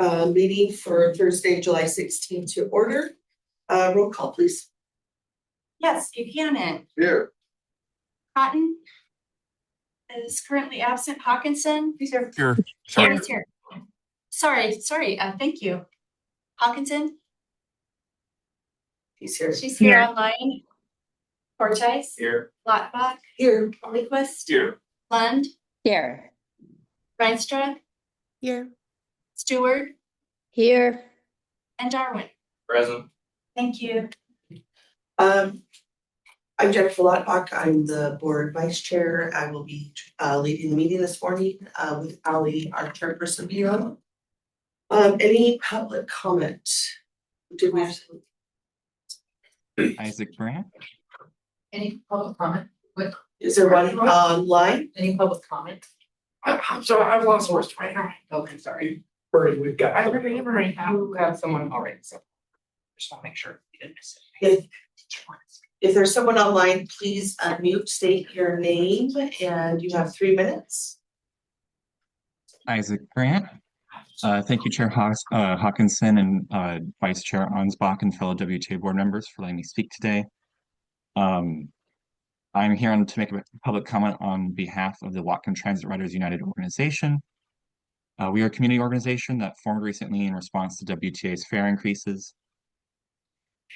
Meeting for Thursday, July 16th to order. Roll call, please. Yes, Buchanan. Here. Cotton is currently absent. Hawkinson. He's here. Sorry. He's here. Sorry. Thank you. Hawkinson. He's here. She's here online. Cortez. Here. Lottbach. Here. Nyquist. Here. Lund. Here. Reinstra. Here. Stewart. Here. And Darwin. Present. Thank you. I'm Jennifer Lottbach. I'm the board vice chair. I will be leading the meeting this morning with Ali, our chairperson, Bureau. Any public comment? Did we have Isaac Brandt. Any public comment? Is there one online? Any public comment? I'm sorry, I've lost words right now. Okay, sorry. We've got. I remember right now. You have someone already, so just want to make sure you didn't miss it. If there's someone online, please unmute, state your name, and you have 3 minutes. Isaac Brandt. Thank you, Chair Hawkinson and Vice Chair Ansbach and fellow WTA board members for letting me speak today. I'm here to make a public comment on behalf of the Whatcom Transit Riders United organization. We are a community organization that formed recently in response to WTA's fare increases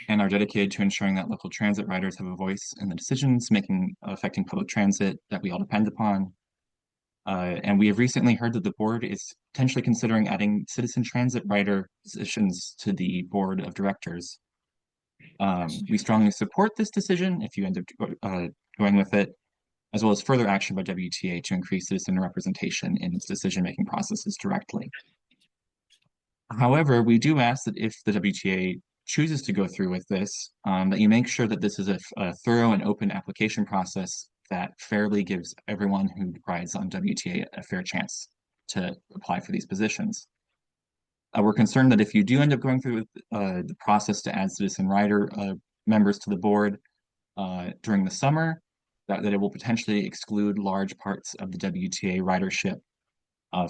and are dedicated to ensuring that local transit riders have a voice in the decisions affecting public transit that we all depend upon. And we have recently heard that the board is potentially considering adding citizen transit rider positions to the board of directors. We strongly support this decision if you end up going with it, as well as further action by WTA to increase citizen representation in its decision-making processes directly. However, we do ask that if the WTA chooses to go through with this, that you make sure that this is a thorough and open application process that fairly gives everyone who rides on WTA a fair chance to apply for these positions. We're concerned that if you do end up going through the process to add citizen rider members to the board during the summer, that it will potentially exclude large parts of the WTA ridership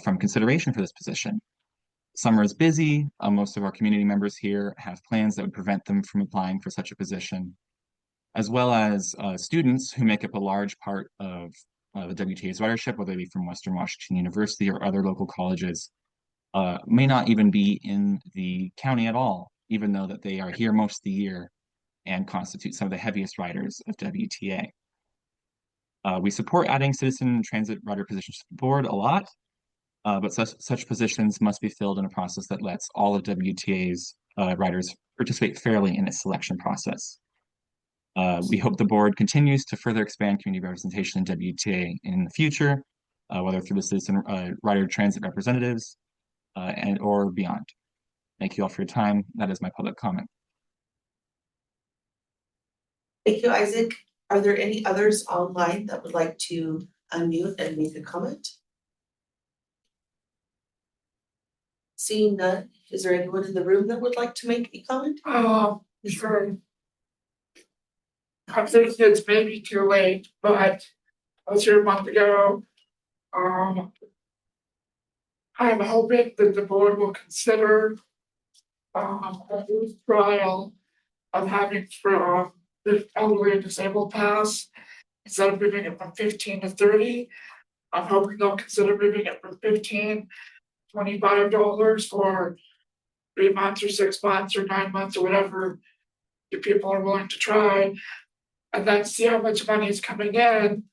from consideration for this position. Summer is busy. Most of our community members here have plans that would prevent them from applying for such a position, as well as students who make up a large part of the WTA's ridership, whether they be from Western Washington University or other local colleges, may not even be in the county at all, even though that they are here most of the year and constitute some of the heaviest riders of WTA. We support adding citizen transit rider positions to the board a lot, but such positions must be filled in a process that lets all of WTA's riders participate fairly in its selection process. We hope the board continues to further expand community representation in WTA in the future, whether through the citizen rider transit representatives or beyond. Thank you all for your time. That is my public comment. Thank you, Isaac. Are there any others online that would like to unmute and make a comment? Seeing none, is there anyone in the room that would like to make a comment? Sure. I'm thinking it's maybe too late, but I was here a month ago. I'm hoping that the board will consider a trial of having for the elderly and disabled pass instead of moving it from 15 to 30. I'm hoping they'll consider moving it from $15 to $25 for 3 months or 6 months or 9 months or whatever the people are willing to try, and then see how much money is coming in.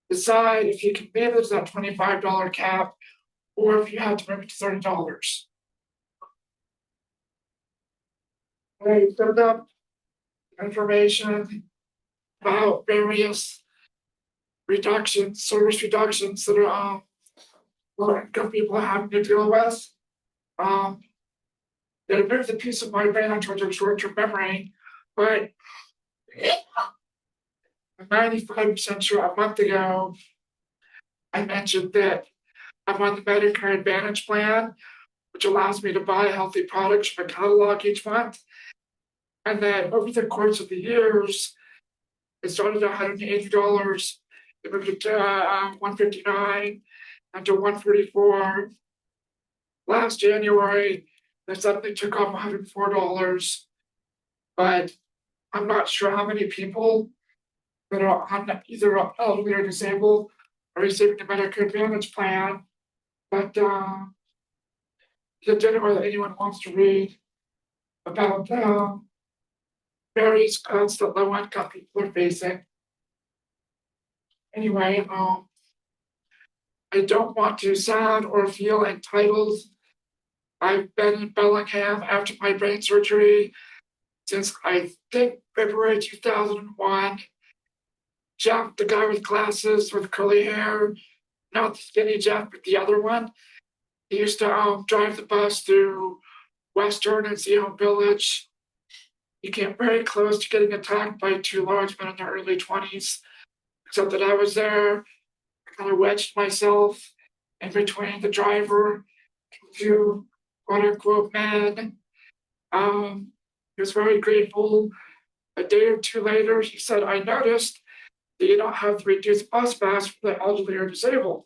Decide if you can manage that $25 cap or if you have to move it to $30. I filled up information about various reductions, service reductions that are low income people are having to deal with. It moves a piece of my brain towards a short-term memory, but I'm 95% sure a month ago I mentioned that I'm on the Medicare Advantage plan, which allows me to buy healthy products from a catalog each month. And then over the course of the years, it started at $180, it moved it to $159, and to $144. last January, they suddenly took off $104. But I'm not sure how many people that are on either elderly or disabled are receiving the Medicare Advantage plan. But the general that anyone wants to read about various cuts that low income people are facing. Anyway, I don't want to sound or feel entitled. I've been in Bellingham after my brain surgery since I think February 2001. Jeff, the guy with glasses with curly hair, not the skinny Jeff, but the other one. He used to drive the bus through Western and Seahole Village. He came very close to getting attacked by two large men in their early 20s, except that I was there. I kind of wedged myself in between the driver and two quote unquote men. He was very grateful. A day or two later, he said, I noticed that you don't have the reduced bus pass for the elderly or disabled.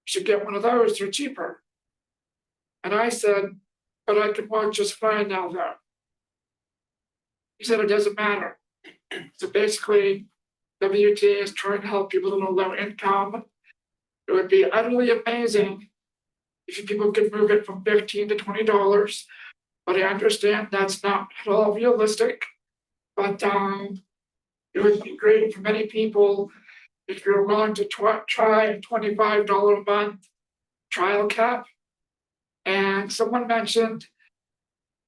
You should get one of those, they're cheaper. And I said, but I can walk just fine now though. He said, it doesn't matter. So basically, WTA is trying to help people that are low income. It would be utterly amazing if people could move it from $15 to $20, but I understand that's not at all realistic. But it would be great for many people if you're willing to try a $25 a month trial cap. And someone mentioned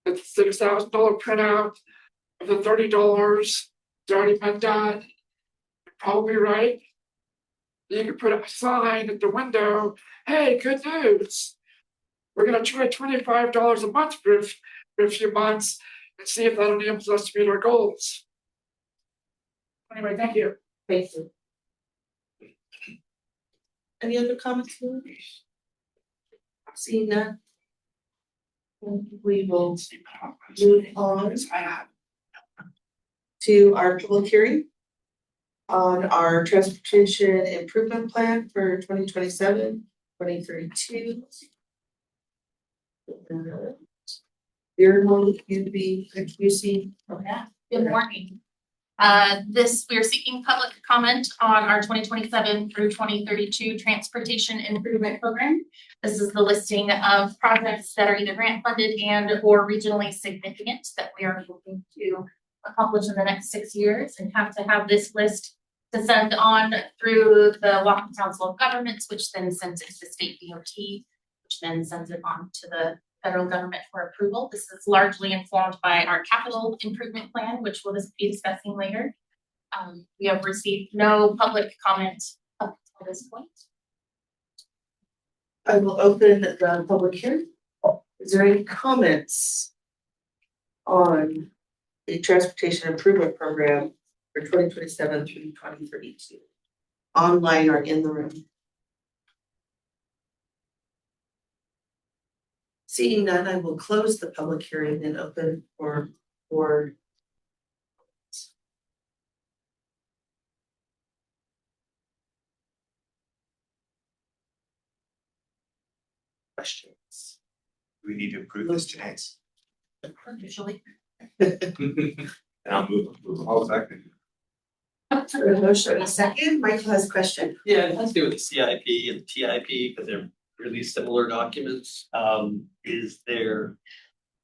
that the $6,000 printout of the $30 has already been done. You're probably right. You could put a sign at the window, hey, good news. We're going to try $25 a month for a few months and see if that enables us to meet our goals. Anyway, thank you. Thank you. Any other comments? Seeing none. We will move on to our public hearing on our transportation improvement plan for 2027-2032. You're going to be introducing. Yeah, good morning. We're seeking public comment on our 2027 through 2032 transportation improvement program. This is the listing of projects that are either grant funded and or regionally significant that we are looking to accomplish in the next 6 years, and have to have this list to send on through the Whatcom Council of Governments, which then sends it to state DOT, which then sends it on to the federal government for approval. This is largely informed by our capital improvement plan, which we'll be discussing later. We have received no public comment up to this point. I will open the public hearing. Is there any comments on the transportation improvement program for 2027 through 2032? Online or in the room? Seeing none, I will close the public hearing and open for questions. We need to approve this tonight. Usually. And I'll move. All second. A motion and a second. Michael has a question. Yeah, it has to do with the CIP and the TIP because they're really similar documents. Is there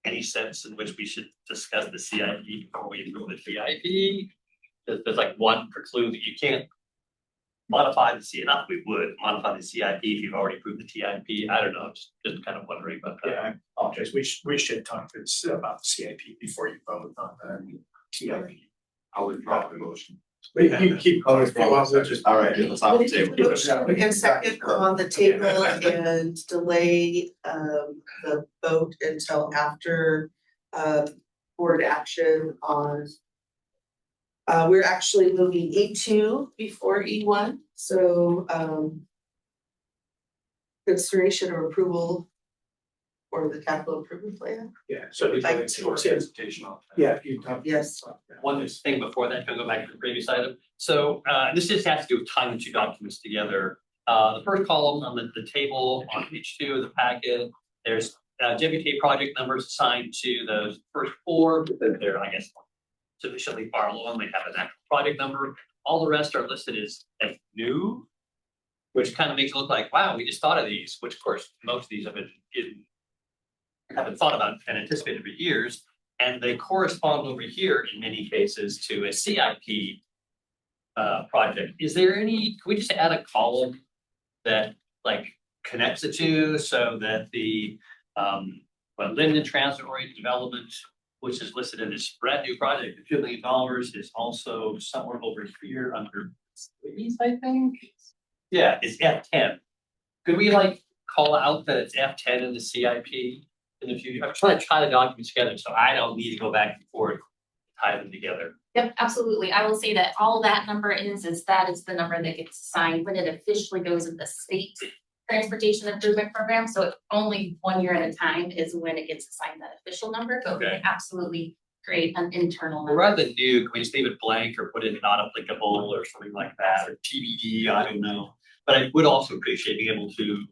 any sense in which we should discuss the CIP before we approve the TIP? There's like one preclude that you can't modify the CIP. Not we would modify the CIP if you've already approved the TIP. I don't know, just kind of wondering about that. Yeah, I apologize. We should talk about the CIP before you vote on the TIP. I would drop the motion. You keep calling it. All right, it's off the table. Motion and second on the table and delay the vote until after board action on. We're actually moving E2 before E1, so consideration or approval for the capital improvement plan. Yeah, so we can presentation on that. Yeah, you talk. Yes. One thing before that, can I go back to the previous item? So this just has to do with tying the two documents together. The first column on the table on page 2 of the packet There's WTA project numbers assigned to those first four, because they're, I guess, sufficiently far along, they have an actual project number. All the rest are listed as new, which kind of makes it look like, wow, we just thought of these, which of course, most of these have been thought about and anticipated for years. And they correspond over here in many cases to a CIP project. Is there any, can we just add a column that like connects the two so that the Linden Transit Oriented Development, which is listed in this brand new project of $2 million, is also somewhere over here under these, I think. Yeah, it's F10. Could we like call out that it's F10 in the CIP in the future? I'm trying to tie the documents together so I don't need to go back and forth, tie them together. Yep, absolutely. I will say that all that number is that is the number that gets assigned when it officially goes in the state transportation improvement program. So only 1 year at a time is when it gets assigned that official number, but we can absolutely create an internal Well, number. rather than new, can we just leave it blank or put it not applicable or something like that, or TBD, I don't know. But I would also appreciate being able to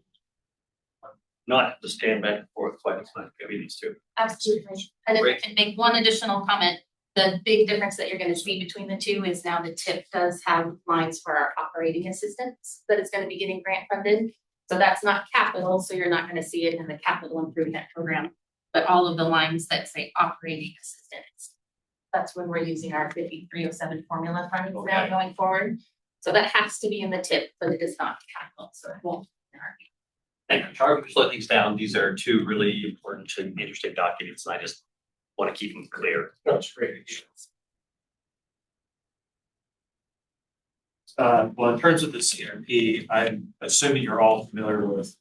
not have to stand back and forth quite as much between these two. Absolutely. And if I Great. can make one additional comment, the big difference that you're going to see between the two is now the TIP does have lines for our operating assistance that is going to be getting grant funded. So that's not capital, so you're not going to see it in the capital improvement program, but all of the lines that say operating assistance. That's when we're using our 5307 formula funds now Okay. going forward. So that has to be in the TIP, but it is not capital, so it won't. Thank you, Charlie, for slowing things down. These are two really important and interesting documents, and I just want to keep them clear. That's great. Well, in terms of the CIP, I'm assuming you're all familiar with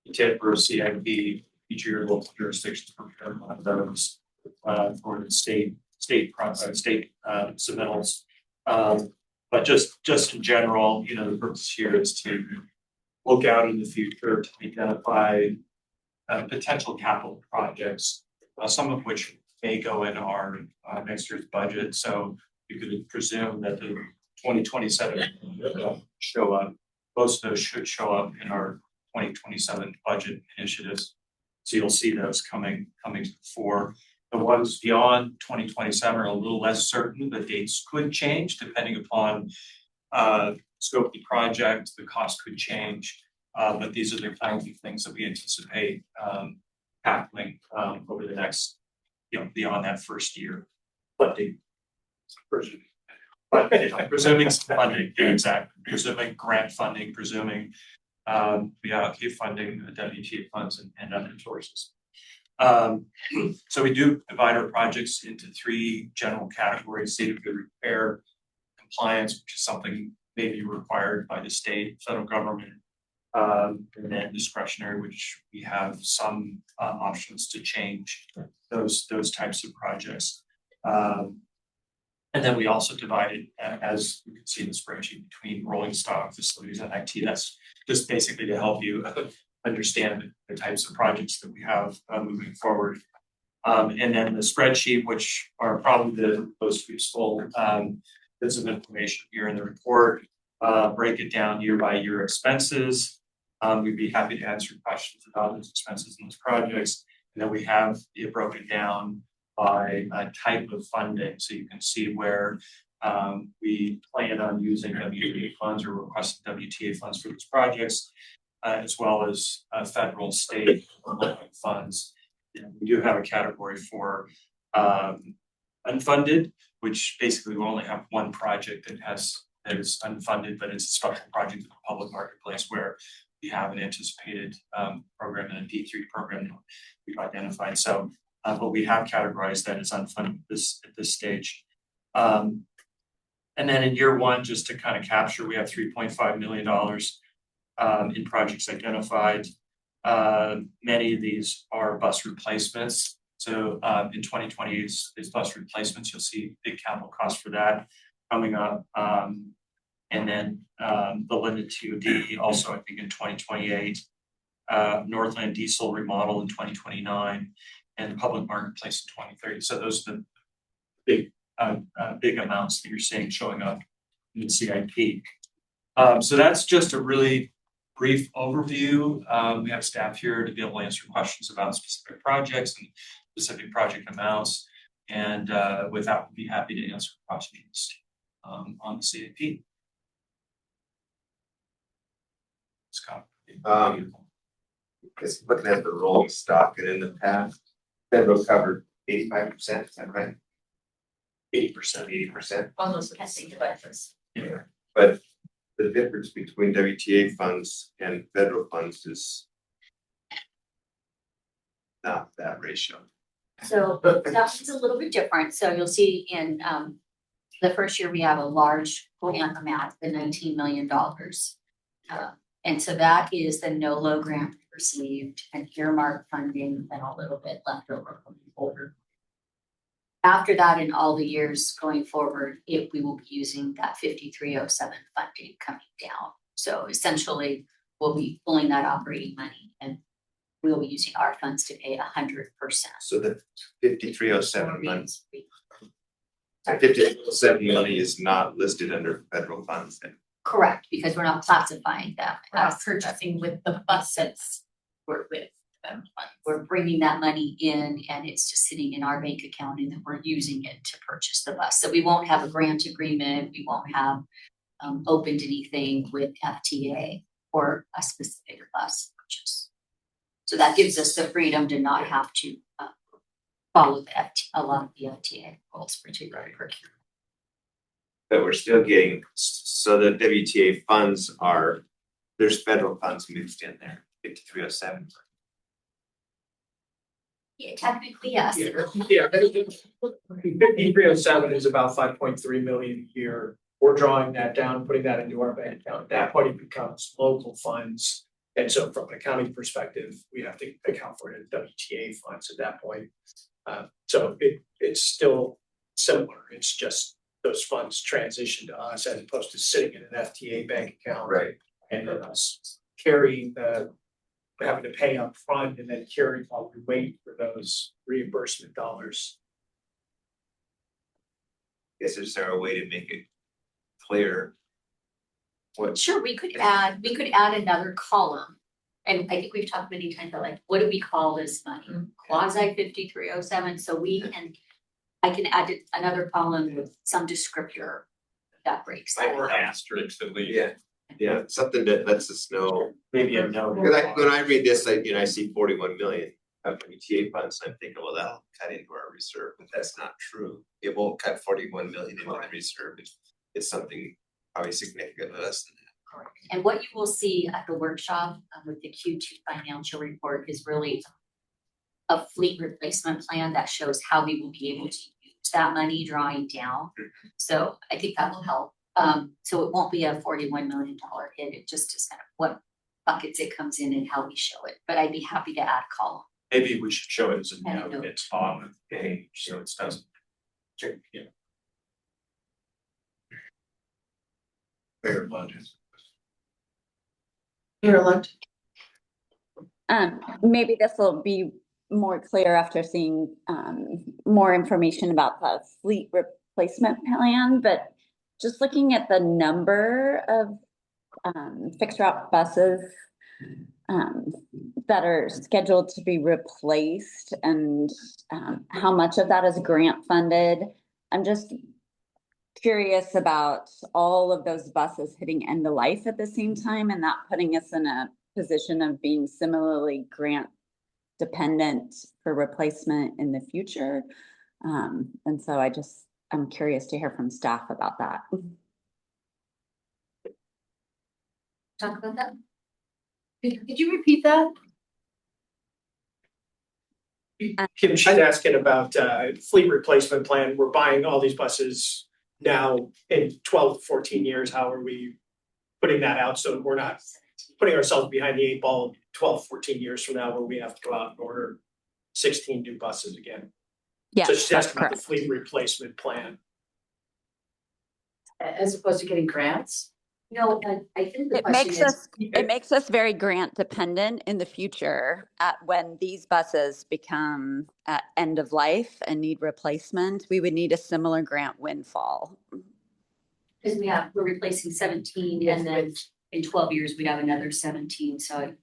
the TIP or CIP. Each of your local jurisdictions prepare one of those for the state submittals. But just in general, you know, the purpose here is to look out in the future to identify potential capital projects, some of which may go in our next year's budget. So you could presume that the 2027 show up. Most of those should show up in our 2027 budget initiatives. So you'll see those coming to the fore. The ones beyond 2027 are a little less certain. The dates could change depending upon scope of the project. The cost could change, but these are the kinds of things that we anticipate tackling over the next, you know, beyond that first year. Funding. But presuming funding, yeah, exactly. Presuming grant funding, presuming we allocate funding, WTA funds and other sources. So we do divide our projects into three general categories: state of good repair, compliance, which is something maybe required by the state, federal government, and then discretionary, which we have some options to change those types of projects. And then we also divided, as you can see in the spreadsheet, between rolling stock, facilities, and IT. That's just basically to help you understand the types of projects that we have moving forward. And then the spreadsheet, which are probably the most useful bits of information here in the report, break it down year by year expenses. We'd be happy to answer questions about those expenses in those projects. And then we have it broken down by type of funding. So you can see where we plan on using WTA funds or requesting WTA funds for these projects, as well as federal, state, and local funds. And we do have a category for unfunded, which basically we only have one project that is unfunded, but it's a special project in the public marketplace where we have an anticipated program and a D3 program that we've identified. So, but we have categorized that as unfunded at this stage. And then in year one, just to kind of capture, we have $3.5 million in projects identified. Many of these are bus replacements. So in 2020, it's bus replacements. You'll see big capital costs for that coming up. And then the Linden TOD also, I think, in 2028, Northland Diesel remodel in 2029, and the public marketplace in 2030. So those are the big amounts that you're seeing showing up in the CIP. So that's just a really brief overview. We have staff here to be able to answer questions about specific projects and specific project amounts. And with that, we'll be happy to answer questions on the CAP. Scott. Just looking at the rolling stock, and in the past, federal covered 85%, is that right? 80%. Almost testing devices. Yeah. But the difference between WTA funds and federal funds is not that ratio. So that's a little bit different. So you'll see in the first year, we have a large grant amount, the $19 million. And so that is the NOLO grant received and earmark funding and a little bit left over from the older. After that, in all the years going forward, we will be using that 5307 funding coming down. So essentially, we'll be pulling that operating money and we'll be using our funds to pay 100%. So the 5307 money, 5307 money is not listed under federal funds then. Correct, because we're not classifying them We're not as purchasing with the buses. We're with them. we're bringing that money in and it's just sitting in our bank account and then we're using it to purchase the bus. So we won't have a grant agreement. We won't have opened anything with FTA or a specific bus purchase. So that gives us the freedom to not have to follow a lot of the FTA rules, particularly procurement. But we're still getting, so the WTA funds there's federal funds mixed in there, 5307. Yeah, technically, yes. Yeah, 5307 is about 5.3 million a year. We're drawing that down, putting that into our bank account. At that point, it becomes local funds. And so from an accounting perspective, we have to account for it as WTA funds at that point. So it's still similar. It's just those funds transition to us as opposed to sitting in an FTA bank account. Right. And then us carrying having to pay up front and then carry while we wait for those reimbursement dollars. Is there a way to make it clear? Sure, we could add another column. And I think we've talked many times about like, what do we call this money? Quasi 5307. So I can add another column with some descriptor that breaks that. Or asterisks at least. Yeah, something that lets us know. Maybe a note. When I read this, I see 41 million of WTA funds, and I'm thinking, well, that'll cut into our reserve, but that's not true. It won't cut 41 million into the reserve. It's something probably significantly less than that. Correct. And what you will see at the workshop with the Q2 financial report is really a fleet replacement plan that shows how we will be able to use that money drawing down. So I think that will help. So it won't be a $41 million hit. It just is kind of what buckets it comes in and how we show it. But I'd be happy to add a column. Maybe we should show it as a And a note. note. It's on the page, so it doesn't. Yeah. Fair budget. Mayor-elect. Maybe this will be more clear after seeing more information about the fleet replacement plan, but just looking at the number of fixed route buses that are scheduled to be replaced and how much of that is grant funded. I'm just curious about all of those buses hitting end of life at the same time and that putting us in a position of being similarly grant dependent for replacement in the future. And so I'm curious to hear from staff about that. Talk about that. Could you repeat that? Kim, she's asking about fleet replacement plan. We're buying all these buses now in 12 to 14 years. How are we putting that out so we're not putting ourselves behind the 8 ball 12, 14 years from now where we have to go out and order 16 new buses again? Yeah, So she's that's asking about the correct. fleet replacement plan. As opposed to getting grants? No, I think the question is. It makes us very grant dependent in the future when these buses become at end of life and need replacement. We would need a similar grant windfall. Because we're replacing 17 and then in 12 years, we'd have another 17, so.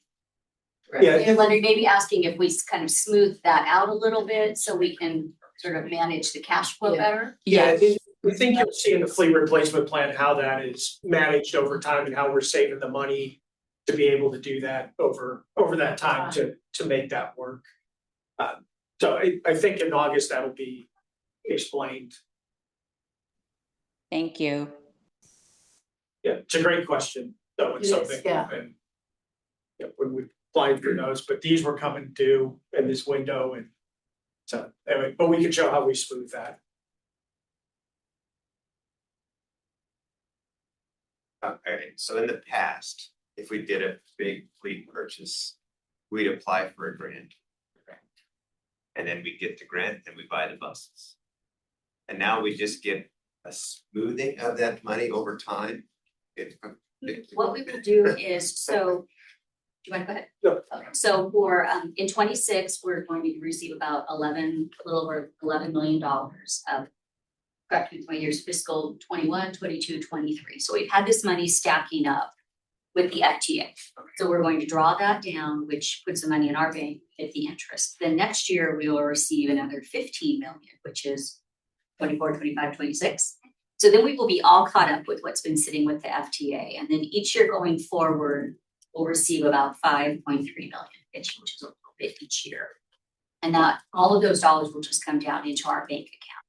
Yeah. I'm wondering, maybe asking if we kind of smooth that out a little bit so we can sort of manage the cash flow better. Yeah, I think you'll see in the fleet replacement plan how that is managed over time and how we're saving the money to be able to do that over that time to make that work. So I think in August that'll be explained. Thank you. Yeah, it's a great question, though. It's It is, something yeah. we've been, when we applied for those, but these were coming due in this window, and so anyway, but we can show how we smooth that. Alright, so in the past, if we did a big fleet purchase, we'd apply for a grant. And then we get the grant and we buy the buses. And now we just get a smoothing of that money over time. What we will do is, so, do you want to go ahead? No. Okay, so for, in 26, we're going to receive about a little over $11 million of, correct me, 20 years, fiscal 21, 22, 23. So we've had this money stacking up with the FTA. So we're going to draw that down, which puts the money in our bank at the interest. Then next year, we will receive another 15 million, which is 24, 25, 26. So then we will be all caught up with what's been sitting with the FTA. And then each year going forward, we'll receive about 5.3 million, which is a little bit each year. And that all of those dollars will just come down into our bank account.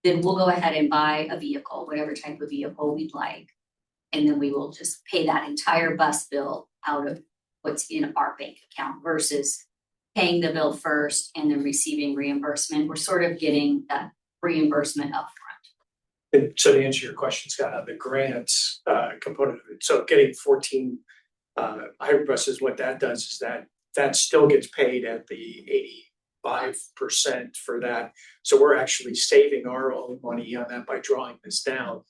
Then we'll go ahead and buy a vehicle, whatever type of vehicle we'd like. And then we will just pay that entire bus bill out of what's in our bank account versus paying the bill first and then receiving reimbursement. We're sort of getting that reimbursement upfront. And so to answer your question, Scott, the grants component of it, so getting 14 hybrid buses, what that does is that still gets paid at the 85% for that. So we're actually saving our own money on that by drawing this down.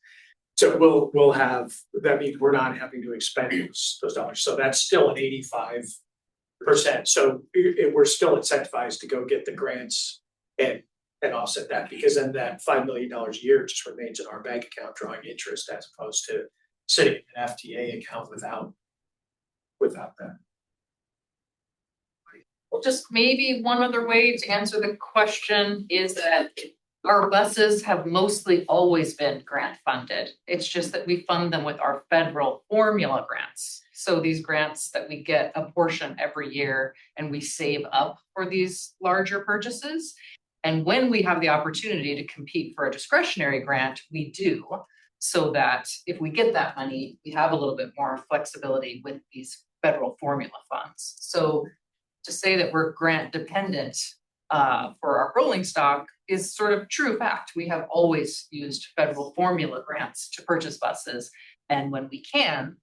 So we'll have, that means we're not having to expend those dollars. So that's still an 85%. So we're still incentivized to go get the grants and offset that, because then that $5 million a year just remains in our bank account drawing interest as opposed to sitting in an FTA account without that. Well, just maybe one other way to answer the question is that our buses have mostly always been grant funded. It's just that we fund them with our federal formula grants. So these grants that we get a portion every year and we save up for these larger purchases. And when we have the opportunity to compete for a discretionary grant, we do. So that if we get that money, we have a little bit more flexibility with these federal formula funds. So to say that we're grant dependent for our rolling stock is sort of true fact. We have always used federal formula grants to purchase buses. And when we can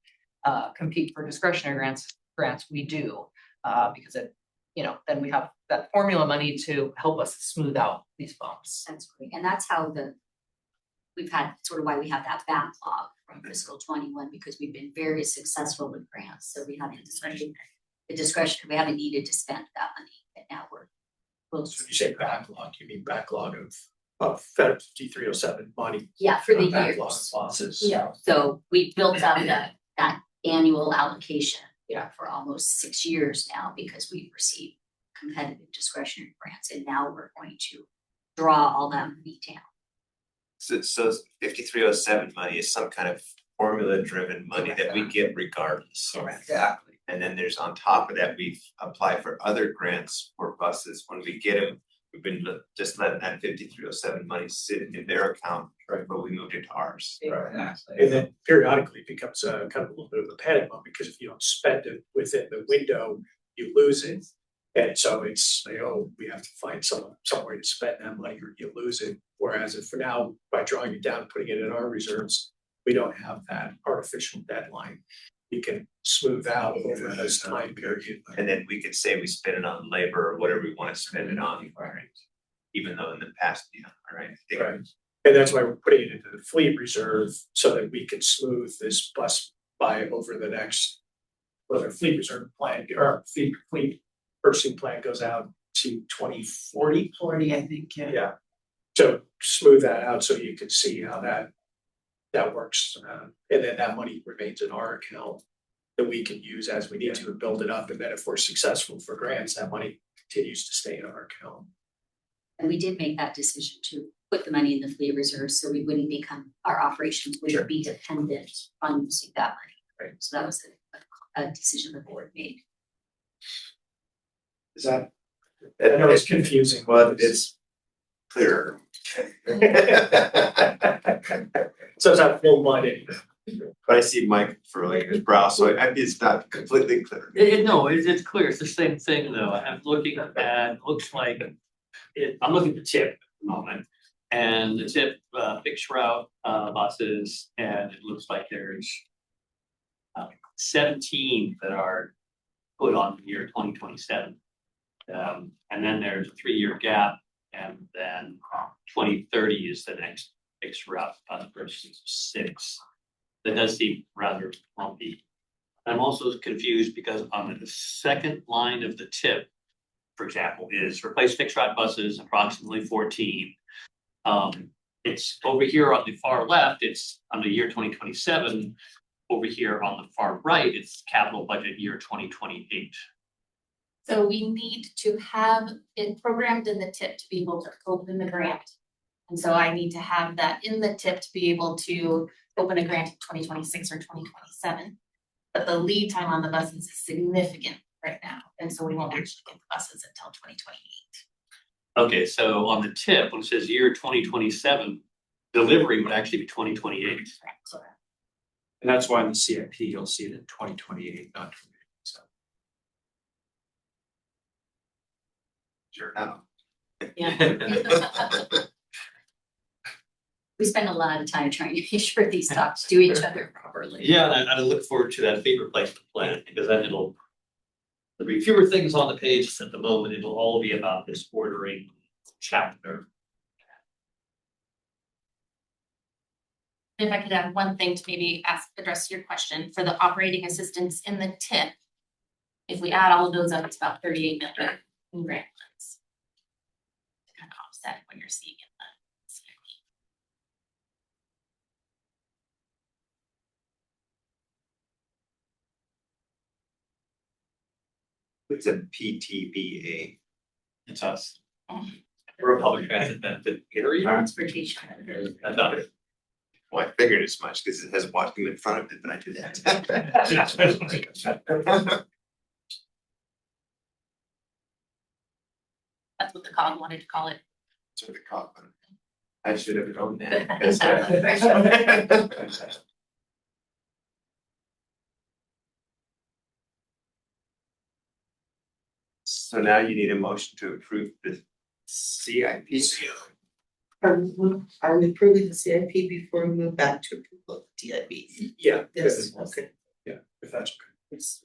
compete for discretionary grants, we do, because it, then we have that formula money to help us smooth out these bumps. That's great. And that's how we've had sort of why we have that backlog from fiscal 21, because we've been very successful with grants. So we haven't we haven't needed to spend that money, but now we'll So when you say backlog, you mean backlog of Fed 5307 money? yeah, for the Backlog years. of losses. Yeah, so we built up that annual allocation for almost 6 years now, because we've received competitive discretionary grants, and now we're going to draw all that money down. So 5307 money is some kind of formula driven money that we get regardless. Exactly. And then there's on top of that, we've applied for other grants for buses. When we get them, we've been just letting that 5307 money sit in their account, right? But we moved it to ours. Exactly. And then periodically it becomes kind of a little bit of a panic moment, because if you don't spend it within the window, you lose it. And so it's like, oh, we have to find somewhere to spend that money or you lose it. Whereas if for now, by drawing it down, putting it in our reserves, we don't have that artificial deadline. You can smooth out over this time period. And then we could say we spend it on labor or whatever we want to spend it on, right? Even though in the past, right? Right. And that's why we're putting it into the fleet reserve, so that we can smooth this bus buy over the next, whether fleet reserve plan or fleet purchasing plan goes out to 2040. 40, I think, yeah. Yeah. So smooth that out so you can see how that works. And then that money remains in our account that we can use as we need to and build it up. And then if we're successful for grants, that money continues to stay in our account. And we did make that decision to put the money in the fleet reserve, so we wouldn't become, our operations wouldn't be dependent on using that money. Right. So that was a decision the board made. Is that, I know it's confusing. Well, it's clearer. So it's not full money. But I see Mike furrowing his brow, so it's not completely clear. No, it's clear, it's the same thing though, I'm looking at, looks like, I'm looking at the tip at the moment. And the tip, fixed route, buses, and it looks like there's 17 that are put on the year 2027. And then there's a 3-year gap, and then 2030 is the next fixed route bus versus 6. That does seem rather lumpy. I'm also confused because on the second line of the tip, for example, is replace fixed route buses, approximately 14. It's over here on the far left, it's on the year 2027. Over here on the far right, it's capital budget year 2028. So we need to have it programmed in the tip to be able to open the grant. And so I need to have that in the tip to be able to open a grant in 2026 or 2027. But the lead time on the buses is significant right now, and so we won't actually get the buses until 2028. Okay, so on the tip, when it says year 2027, delivery would actually be 2028. And that's why in the CIP, you'll see it in 2028, not 2027. Sure now. Yeah. We spend a lot of time trying to make sure these talks do each other properly. Yeah, and I look forward to that fleet replacement plan, because then there'll be fewer things on the page at the moment. It'll all be about this ordering chapter. If I could add one thing to maybe address your question for the operating assistance in the tip. If we add all of those up, it's about 38 million in grant funds. To kind of offset what you're seeing in the CIP. It's a PTBA. It's us. We're a public transit benefit area. Transportation. I thought it. Well, I figured as much because it has Whatcom in front of it, but I do that. That's what the COG wanted to call it. Sort of confident. I should have known that. So now you need a motion to approve the CIP. Are we approving the CIP before we move back to approval of the DIP? Yeah. Yes, okay. Yeah, if that's okay. Yes.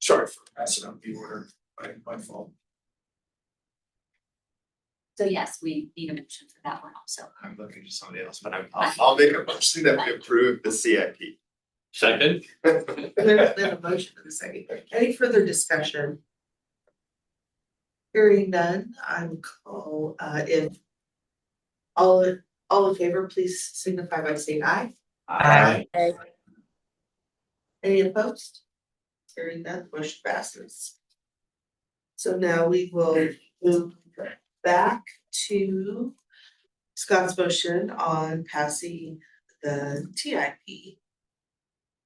Sorry for passing up the order, my fault. So yes, we need a motion for that one also. I'm looking to somebody else, but I'll make a motion that we approve the CIP. Second. There's been a motion in a second. Any further discussion? Hearing none, I will call, if all in favor, please signify by saying aye. Aye. Any opposed? Hearing none, motion passes. So now we will move back to Scott's motion on passing the TIP.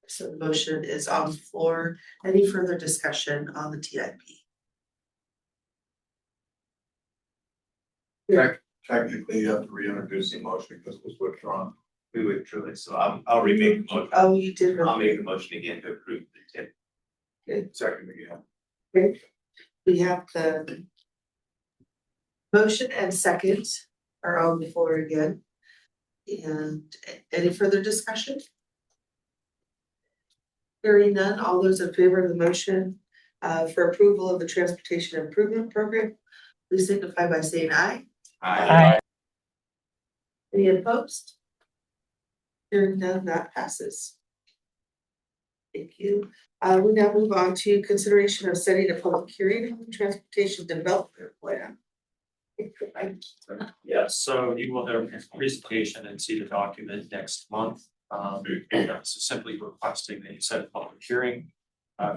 So the motion is on the floor. Any further discussion on the TIP? Technically, you have to reintroduce the motion because it was withdrawn. We withdrew it, so I'll remake the motion. Oh, you did. I'll make the motion again to approve the tip. Second again. Okay. We have the motion and second are on the floor again. And any further discussion? Hearing none, all those in favor of the motion for approval of the Transportation Improvement Program, please signify by saying aye. Aye. Any opposed? Hearing none, that passes. Thank you. We now move on to consideration of setting a public hearing on the Transportation Development Plan. Yeah, so you will have a presentation and see the document next month. So simply requesting that you set a public hearing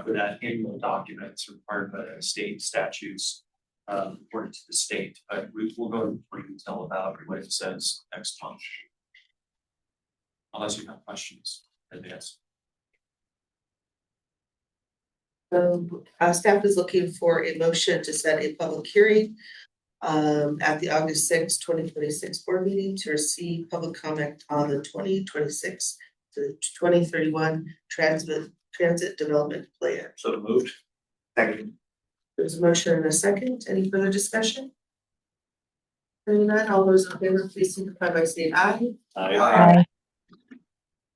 for that annual document. It's required by the state statutes, according to the state, but we will go into more detail about what it says next month. Unless you have questions, yes. Staff is looking for a motion to set a public hearing at the August 6, 2026 board meeting to receive public comment on the 2026 to 2031 transit development plan. So moved. Second. There's a motion and a second. Any further discussion? Hearing none, all those in favor, please signify by saying aye. Aye.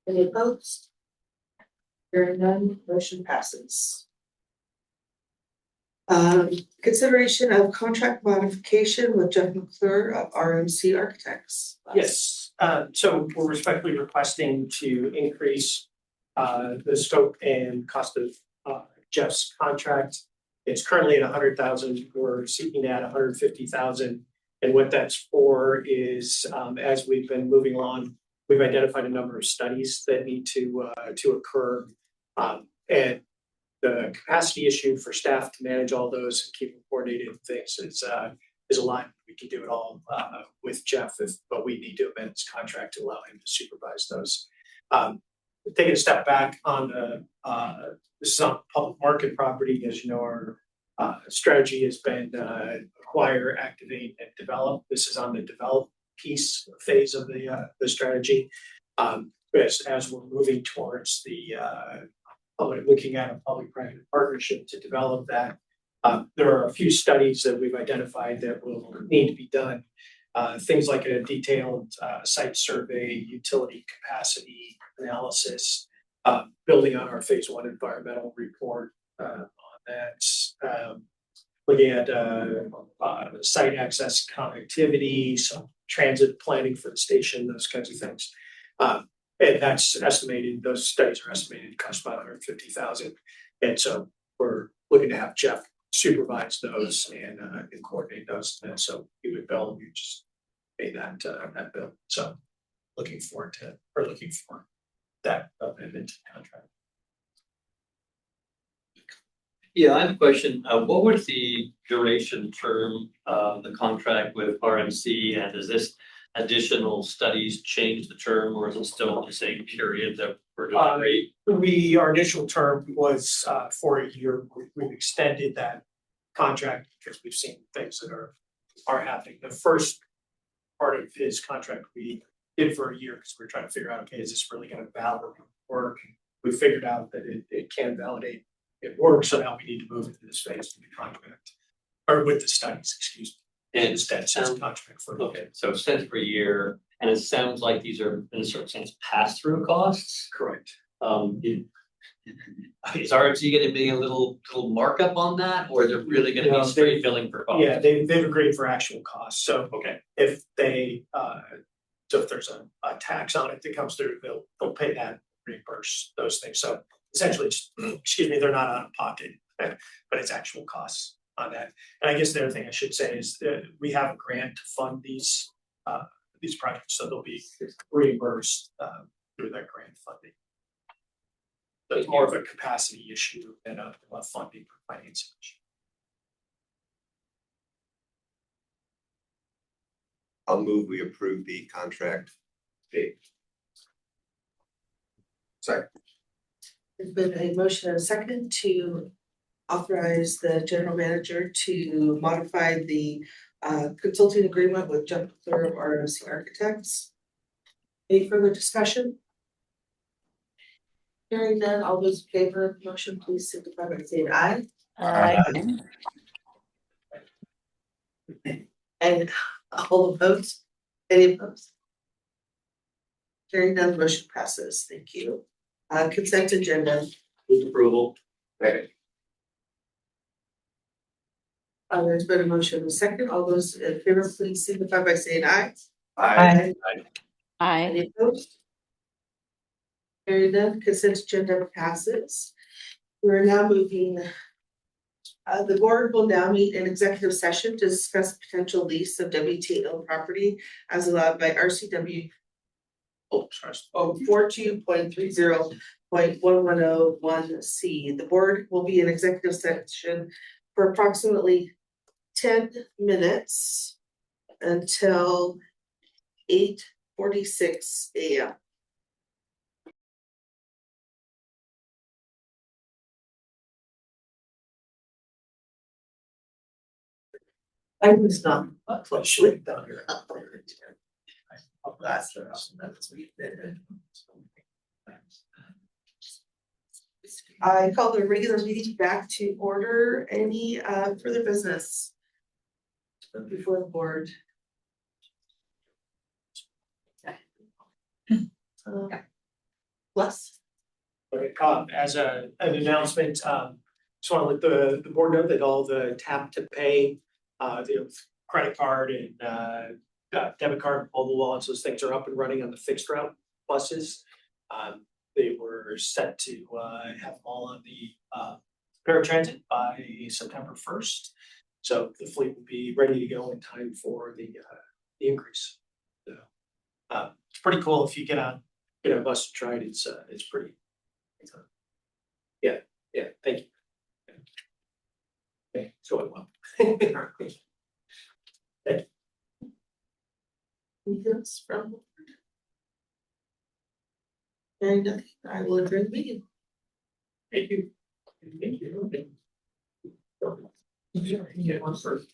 Any opposed? Hearing none, motion passes. Consideration of contract modification with Jeff McClure of RMC Architects. Yes, so we're respectfully requesting to increase the scope and cost of Jeff's contract. It's currently at 100,000. We're seeking at 150,000. And what that's for is, as we've been moving along, we've identified a number of studies that need to occur. And the capacity issue for staff to manage all those and keep them coordinated and things is a lot. We can do it all with Jeff, but we need to amend his contract to allow him to supervise those. Taking a step back on this is on public market property. As you know, our strategy has been acquire, activate, and develop. This is on the develop phase of the strategy. As we're moving towards the looking at a public-private partnership to develop that. There are a few studies that we've identified that will need to be done. Things like a detailed site survey, utility capacity analysis, building on our phase 1 environmental report on that. Looking at site access connectivity, some transit planning for the station, those kinds of things. And that's estimated, those studies are estimated to cost about 150,000. And so we're looking to have Jeff supervise those and coordinate those. And so he would bill, you just pay that bill. So looking for that amendment contract. Yeah, I have a question. What was the duration term of the contract with RMC, and does this additional studies change the term, or is it still the same period that we're doing? Our initial term was for a year. We've extended that contract because we've seen things that are happening. The first part of his contract we did for a year because we're trying to figure out, okay, is this really going to validate work? We figured out that it can validate it works, so now we need to move into this phase of the contract, or with the studies, excuse me. And instead it says contract for okay, so it stands for a year, and it sounds like these are in a certain sense pass-through costs. correct. Is RMC going to be a little markup on that, or they're really going to be straight billing for costs? Yeah, they've agreed for actual costs. So okay, if they so if there's a tax on it that comes through, they'll pay that, reimburse those things. So essentially, excuse me, they're not out of pocket, but it's actual costs on that. And I guess the other thing I should say is we have a grant to fund these projects, so they'll be reimbursed through that grant funding. So it's more of a capacity issue than a funding or financing issue. I'll move we approve the contract fee. Sorry. There's been a motion and a second to authorize the general manager to modify the consulting agreement with Jeff McClure of RMC Architects. Any further discussion? Hearing none, all those in favor of the motion, please signify by saying aye. Aye. And all opposed? Any opposed? Hearing none, the motion passes. Thank you. Consent agenda. move approval. Okay. There's been a motion and a second. All those in favor, please signify by saying aye. Aye. Aye. Any opposed? Hearing none, consent agenda passes. We're now moving. The board will now meet in executive session to discuss potential lease of WTA property as allowed by RCW 42.30 .1101C. The board will be in executive session for approximately 10 minutes until 8:46 AM. I was not Flashlight down here. That's what I call the regular meeting back to order. Any further business before the board? Bless. Okay, as an announcement, just want to let the board know that all the tap to pay, credit card and debit card, mobile wallets, those things are up and running on the fixed route buses. They were set to have them all on the paratransit by September 1st. So the fleet will be ready to go in time for the increase. So it's pretty cool if you get on a bus and try it. It's pretty. Yeah, thank you. Okay, it's going well. Anything else from? And I will adjourn the meeting. Thank you. Thank you. Yeah, one first.